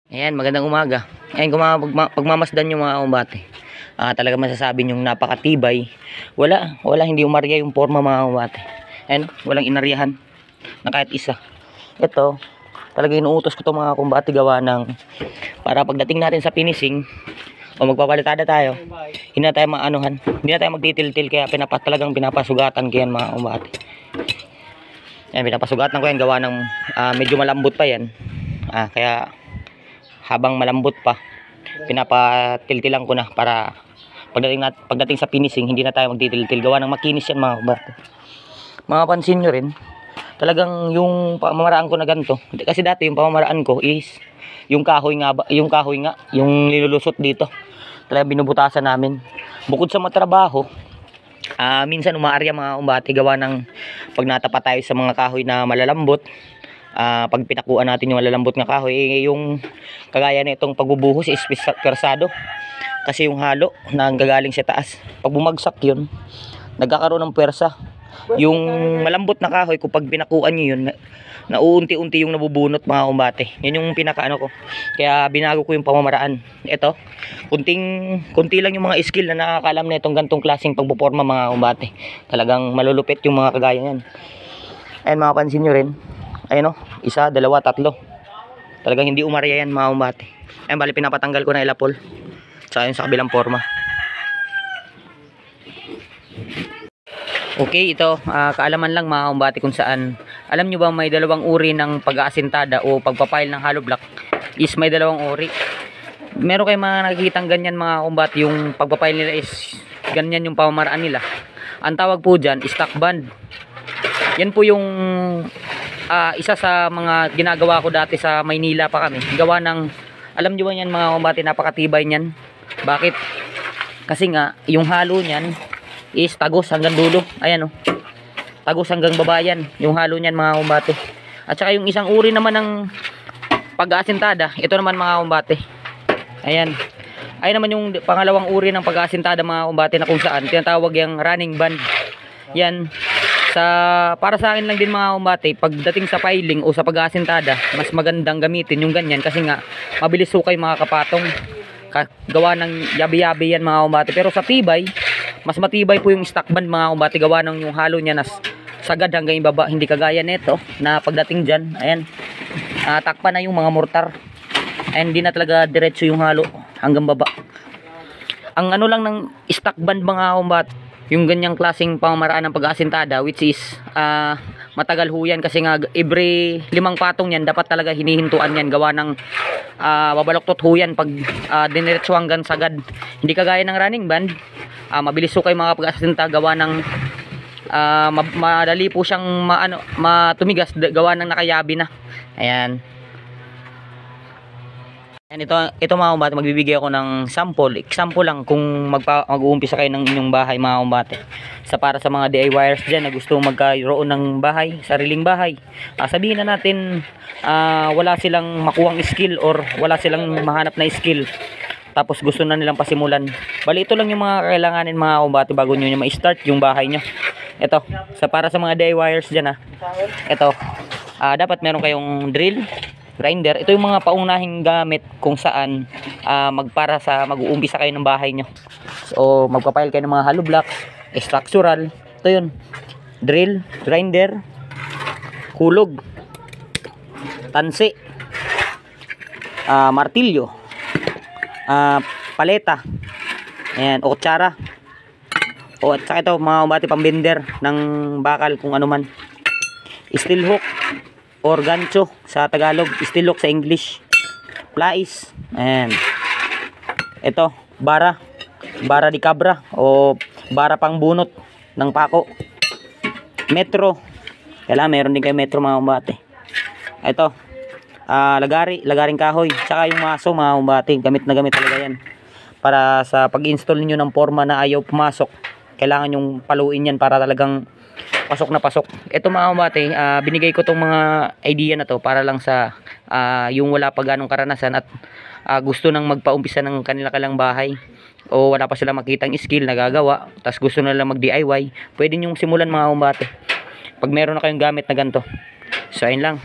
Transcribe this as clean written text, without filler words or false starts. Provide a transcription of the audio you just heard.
Ayan, magandang umaga. Ayan, kung pagmamasdan nyo mga kumbate, talaga masasabi nyong napakatibay. Wala, hindi umarya yung forma mga kumbate. Ayan, walang inaryahan na kahit isa. Ito, talaga inuutos ko itong mga kumbate gawa ng, para pagdating natin sa finishing, o magpapalitada tayo, hindi na tayo maanuhan, hindi na tayo magtitil-til, kaya talagang pinapasugatan ko yan mga kumbate. Ayan, pinapasugatan ko yan gawa ng medyo malambot pa yan. Kaya habang malambot pa, pinapatiltilan ko na para pagdating sa finishing, hindi na tayo magtitil-til. Gawa ng makinis yan mga kabate. Mapapansin nyo rin, talagang yung pamamaraan ko na ganito. Kasi dati yung pamamaraan ko is yung kahoy nga, yung nilulusot dito. Talagang binubutasan namin. Bukod sa matrabaho, minsan umaarya mga kumbate gawa ng pag natapat tayo sa mga kahoy na malalambot. Pag pinakuan natin yung malalambot na kahoy, yung kagaya na itong pagbubuhos is persado, kasi yung halo na gagaling sa taas, pag bumagsak yun, nagkakaroon ng pwersa. Yung malambot na kahoy, kung pag pinakuan nyo yun, nauunti-unti yung nabubunot mga kumbate. Yan yung pinakaano ko, kaya binago ko yung pamamaraan. Ito, kunti lang yung mga skill na nakakalam na itong gantong klaseng pagbuporma mga kumbate. Talagang malulupit yung mga kagaya yan. Ayan, mapapansin nyo rin, ayun o, isa, dalawa, tatlo. Talagang hindi umarya yan mga kumbate. Ayun, bali pinapatanggal ko na ilapol sa sa kabilang forma. Okay, ito kaalaman lang mga kumbate kung saan. Alam nyo ba may dalawang uri ng pag-aasintada o pagpapile ng hollow block is may dalawang uri. Meron kayong mga nakikitang ganyan mga kumbate, yung pagpapile nila is ganyan yung pamamaraan nila. Ang tawag po dyan, stock band. Yan po yung isa sa mga ginagawa ko dati sa Maynila pa kami. Gawa ng, alam nyo ba yan mga kumbate, napakatibay nyan. Bakit? Kasi nga, yung halo nyan is tagos hanggang dulo. Ayan o, tagos hanggang baba yan, yung halo nyan mga kumbate. At saka yung isang uri naman ng pag-aasintada, ito naman mga kumbate. Ayan, ay naman yung pangalawang uri ng pag-aasintada mga kumbate, na kung saan tinatawag yung running band. Yan, para sa akin lang din mga kumbate, pagdating sa piling o sa pag-aasintada, mas magandang gamitin yung ganyan, kasi nga mabilis sukay mga kapatong. Gawa ng yabi-yabi yan mga kumbate. Pero sa tibay, mas matibay po yung stock band mga kumbate, gawa ng yung halo niya nas sagad hanggang ibaba, hindi kagaya nito na pagdating dyan, ayan, takpan na yung mga mortar. Ayan, hindi na talaga diretso yung halo hanggang baba. Ang ano lang ng stock band mga kumbate, yung ganyang klaseng pamamaraan ng pag-aasintada, which is matagal ho yan, kasi nga every 5 patong yan dapat talaga hinihintuan yan, gawa ng babaloktot ho yan pag diniretso hanggang sagad. Hindi kagaya ng running band, mabilis ho kayo mga pag-aasintada, gawa ng madali po siyang matumigas gawa ng nakayabi na. Ayan. And ito mga kumbate, magbibigay ako ng example lang kung mag-uumpisa kayo ng inyong bahay mga kumbate. Para sa mga DIYers dyan na gusto magkaroon ng bahay, sariling bahay. Sabihin na natin wala silang makuhang skill or wala silang mahanap na skill, tapos gusto na nilang pasimulan. Bali, ito lang yung mga kailanganin mga kumbate bago nyo ma-start yung bahay nyo. Ito, para sa mga DIYers dyan ito, dapat meron kayong drill, grinder. Ito yung mga paunahing gamit kung saan para sa mag-uumpisa kayo ng bahay nyo. So magpapile kayo ng mga hollow blocks, structural. Ito yun, drill, grinder, kulog, tansi, martilyo, paleta, ayan, o kutsara, at saka ito mga kumbate, pambender ng bakal kung ano man, steel hook or gancho sa Tagalog, steel hook sa English, plais, ayan. Ito, bara di cabra o bara pang bunot ng pako, metro, kailangan meron din kayo metro mga kumbate. Ito, lagaring kahoy, tsaka yung maso mga kumbate, gamit na gamit talaga yan para sa pag-install niyo ng forma na ayaw pumasok. Kailangan yung paluin yan para talagang pasok na pasok. Ito mga kumbate, binigay ko tong mga idea na to para lang sa yung wala pa ganong karanasan at gusto nang magpaumpisa ng kanila kalang bahay, o wala pa sila makitang skill na gagawa, tas gusto na lang mag DIY. Pwede nyong simulan mga kumbate pag meron na kayong gamit na ganito. So ayun lang.